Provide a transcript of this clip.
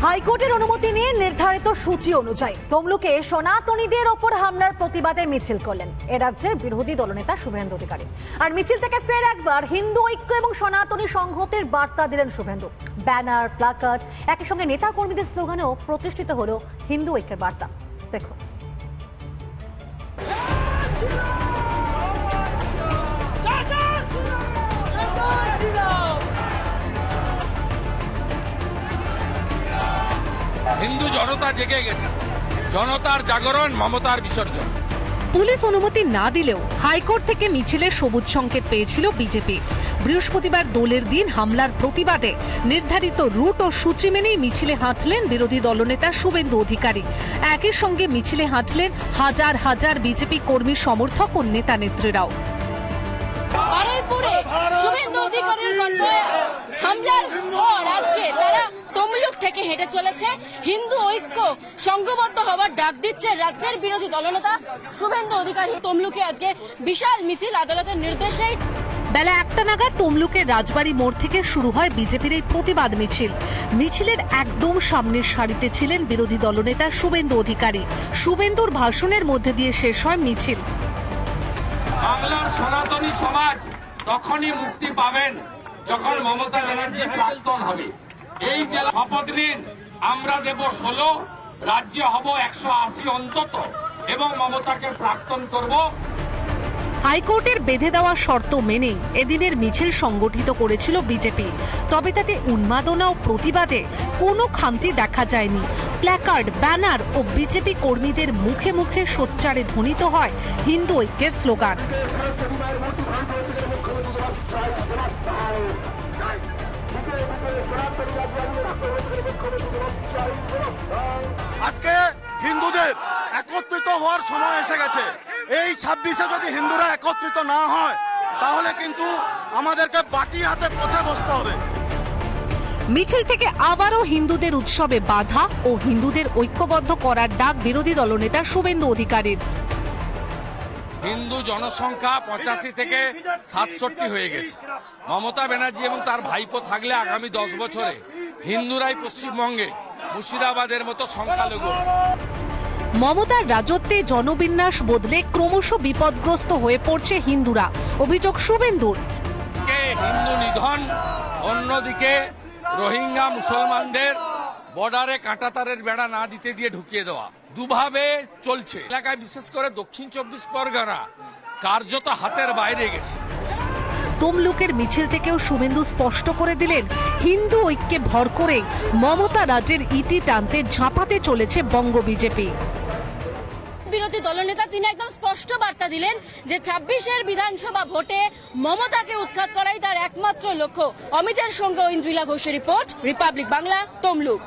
হাইকোর্টের অনুমতি নিয়ে নির্ধারিত সূচি অনুযায়ী তমলুকে সনাতনীদের ওপর হামলার প্রতিবাদে মিছিল করলেন এ রাজ্যের বিরোধী দলনেতা শুভেন্দু অধিকারী। আর মিছিল থেকে ফের একবার হিন্দু ঐক্য এবং সনাতনী সংহতির বার্তা দিলেন শুভেন্দু। ব্যানার, প্লাকার্ড, একই সঙ্গে নেতা কর্মীদের স্লোগানেও প্রতিষ্ঠিত হলো হিন্দু ঐক্যের বার্তা। দেখো, হিন্দু জনতা জেগে গেছে, জনতার জাগরণ, মমতার বিসর্জন। পুলিশ অনুমতি না দিলেও হাইকোর্ট থেকে মিছিলের সবুজ সংকেত পেয়েছিল বিজেপি। বৃহস্পতিবার দোলের দিন হামলার প্রতিবাদে নির্ধারিত রুট ও সূচি মেনেই মিছিলে হাঁটলেন বিরোধী দলনেতা শুভেন্দু অধিকারী। একই সঙ্গে মিছিলে হাঁটলেন হাজার হাজার বিজেপি কর্মী, সমর্থক ও নেতা নেত্রীরাও। শুভেন্দু অধিকারীর হামলার পর আজকে তারা তমলুক থেকে হেঁটে চলেছে, হিন্দু ঐক্য সংঘবদ্ধ হওয়ার ডাক দিচ্ছে রাজ্যের বিরোধী দলনেতা শুভেন্দু অধিকারী। তমলুকে আজকে বিশাল মিছিল আদালতের নির্দেশে বেলা 1টা নাগাদ তমলুকের রাজবাড়ি মোড় থেকে শুরু হয় বিজেপির এই প্রতিবাদ মিছিল। মিছিলের একদম সামনের সারিতে ছিলেন বিরোধী দলনেতা শুভেন্দু অধিকারী। শুভেন্দুর ভাষণের মধ্যে দিয়ে শেষ হয় মিছিল। বাংলার সনাতনী সমাজ তখনই মুক্তি পাবেন যখন মমতা ব্যানার্জি প্রাক্তন হবে। এই যে শপথ নিন, আমরা দেব 16, রাজ্য হব 180 অন্তত, এবং মমতাকে প্রাক্তন করব। হাইকোর্টের বেঁধে দেওয়া শর্ত মেনে এদিনের মিছিল সংগঠিত করেছিল বিজেপি। তবে তাতে উন্মাদনা ও প্রতিবাদে কোনো খামতি দেখা যায়নি। প্ল্যাকার্ড, ব্যানার ও বিজেপি কর্মীদের মুখে মুখে সোচ্চারে ধ্বনিত হয় হিন্দু ঐক্যের স্লোগান। আজকে হিন্দুদের একত্রিত হওয়ার সময় এসে গেছে। এই 26-এ যদি হিন্দুরা একত্রিত না হয় তাহলে কিন্তু আমাদেরকে বাটি হাতে পথে বসতে হবে। মিছিল থেকে আবারও হিন্দুদের উৎসবে বাধা ও হিন্দুদের ঐক্যবদ্ধ করার ডাক বিরোধী দলনেতা শুভেন্দু অধিকারীর। হিন্দু জনসংখ্যা 85 থেকে 67 হয়ে গেছে। মমতা ব্যানার্জি এবং তার ভাইপো থাকলে আগামী 10 বছরে হিন্দুরাই পশ্চিমবঙ্গে মুর্শিদাবাদের মতো সংখ্যালঘু। মমতার রাজত্বে জনবিন্যাস বদলে ক্রমশ বিপদগ্রস্ত হয়ে পড়ছে হিন্দুরা, অভিযোগ শুভেন্দুর। হিন্দু নিধন, অন্যদিকে রোহিঙ্গা মুসলমানদের বর্ডারে কাঁটাতারের বেড়া না দিতে দিয়ে ঢুকিয়ে দেওয়া, দুভাবে চলছে। এলাকায় বিশেষ করে দক্ষিণ 24 পরগনা কার্যত হাতের বাইরে গেছে। তমলুকের মিছিল থেকেও শুভেন্দু স্পষ্ট করে দিলেন, হিন্দু ঐক্যে ভর করে মমতা রাজ্যের ইতি টানতে ঝাঁপাতে চলেছে বঙ্গ বিজেপি। বিরোধী দলনেতা তিনি একদম স্পষ্ট বার্তা দিলেন যে 26-এর বিধানসভা ভোটে মমতাকে উৎখাত করাই তার একমাত্র লক্ষ্য। অমিতের সঙ্গে ঐন্দ্রিলা ঘোষের রিপোর্ট, রিপাবলিক বাংলা, তমলুক।